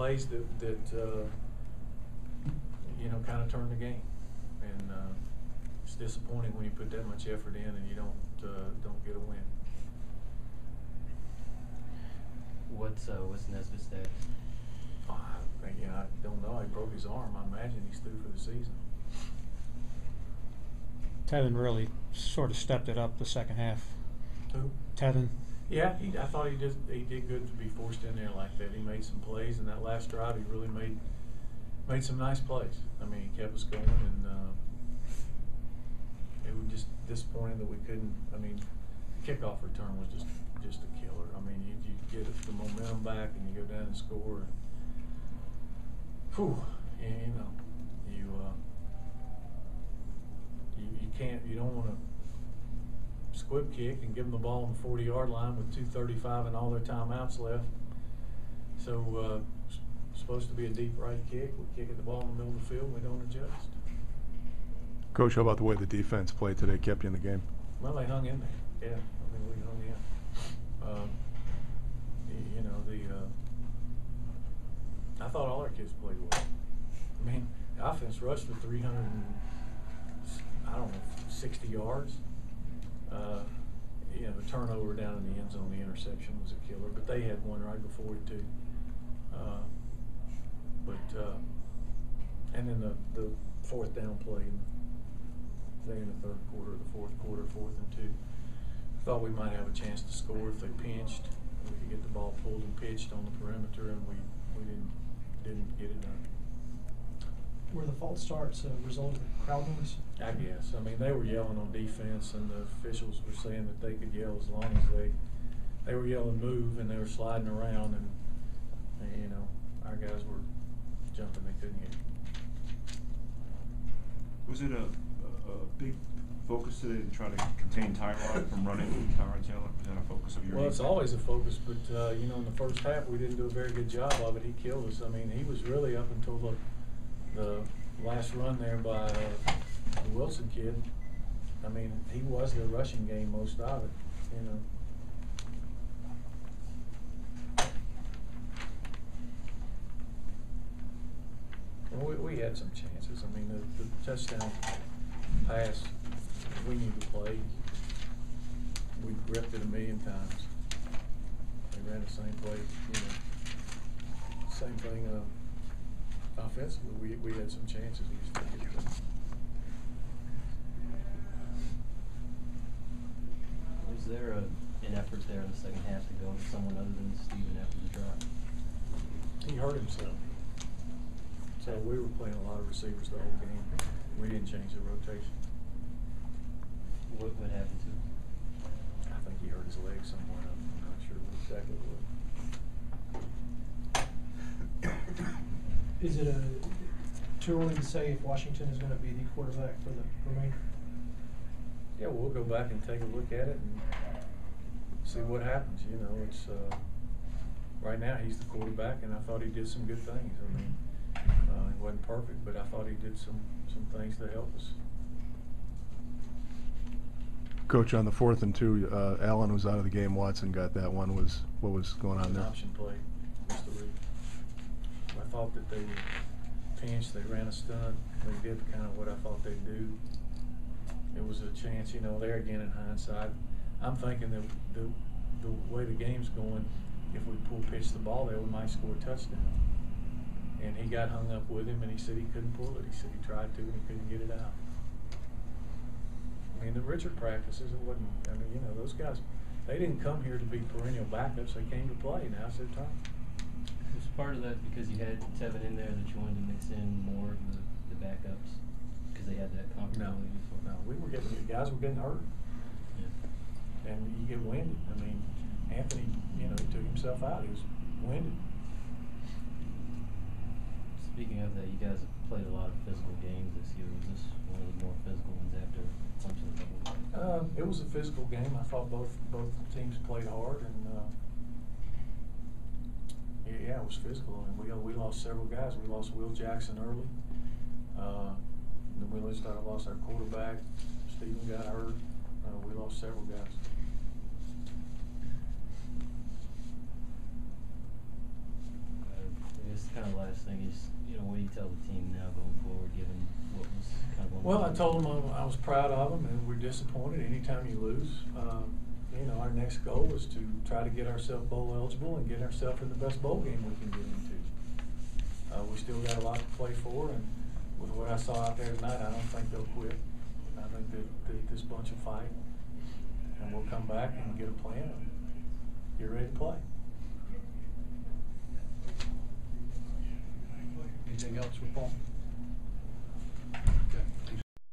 plays that you know, kind of turn the game, and it's disappointing when you put that much effort in and you don't get a win. What's Nesbitt's status? Oh, I don't know. He broke his arm. I imagine he's through for the season. Tevin really sort of stepped it up the second half. Who? Tevin. Yeah, I thought he did good to be forced in there like that. He made some plays, and that last drive he really made some nice plays. I mean, he kept us going, and it was just disappointing that we couldn't. I mean, the kickoff return was just a killer. I mean, you get the momentum back, and you go down and score. And, whew, you know, you can't. You don't want to squib kick and give them the ball on the 40-yard line with 2:35 and all their timeouts left. So supposed to be a deep right kick. We kick at the ball in the middle of the field. We don't adjust. Coach, how about the way the defense played today kept you in the game? Well, they hung in there. Yeah, I mean, we hung in. You know, I thought all our kids played well. I mean, the offense rushed for 360 yards. You know, the turnover down in the end zone, the interception was a killer, but they had one right before it too. And then the fourth down play in the third quarter, the fourth quarter, 4th and 2. Thought we might have a chance to score if they pinched. We could get the ball pulled and pitched on the perimeter, and we didn't get it done. Were the false starts a result of crowd noise? I guess. I mean, they were yelling on defense, and the officials were saying that they could yell as long as they were yelling move, and they were sliding around, and you know, our guys were jumping. They couldn't hit. Was it a big focus today to try to contain Tyrod from running Tyrod Taylor? Was that a focus of yours? Well, it's always a focus, but you know, in the first half we didn't do a very good job of it. He killed us. I mean, he was really up until the last run there by the Wilson kid. I mean, he was the rushing game most of it, you know. Well, we had some chances. I mean, the touchdown pass we need to play. We gripped it 1,000,000 times. They ran the same play, you know. Same thing offensively. We had some chances. We just didn't get them. Was there an effort there in the second half to go to someone other than Steven after the drop? He hurt himself. So we were playing a lot of receivers the whole game. We didn't change the rotation. What happened to him? I think he hurt his leg somewhere. I'm not sure exactly what. Is it too early to say if Washington is going to be the quarterback for the remainder? Yeah, we'll go back and take a look at it and see what happens. You know, it's right now he's the quarterback, and I thought he did some good things. I mean, he wasn't perfect, but I thought he did some things to help us. Coach, on the 4th and 2, Allen was out of the game. Watson got that one. What was going on there? An option play, Mr. Reed. I thought that they pinched, they ran a stunt, they did kind of what I thought they'd do. It was a chance, you know, there again in hindsight. I'm thinking that the way the game's going, if we pitch the ball there, we might score a touchdown. And he got hung up with him, and he said he couldn't pull it. He said he tried to, and he couldn't get it out. I mean, the Richard practices, it wasn't, I mean, you know, those guys, they didn't come here to be perennial backups. They came to play. Now it's their time. Was part of that because you had Tevin in there that you wanted to mix in more of the backups because they had that comfortability before? No, the guys were getting hurt. Yeah. And you get winded. I mean, Anthony, you know, he took himself out. He was winded. Speaking of that, you guys have played a lot of physical games this year. Was this one of the more physical ones after punching a couple of It was a physical game. I thought both teams played hard, and yeah, it was physical. I mean, we lost several guys. We lost Will Jackson early. Then we lost our quarterback. Stephen got hurt. We lost several guys. I guess kind last thing is, what do you tell the team now going forward, given what was kind of on the Well, I line? told them I was proud of them, and we're disappointed anytime you lose. Our next goal is to try to get ourselves bowl eligible and get ourselves in the best bowl game we can get into. We still got a lot to play for, and with what I saw out there tonight, I don't think they'll quit. I think that this bunch will fight, and we'll come back and get a plan and get ready to play. Anything else for Paul?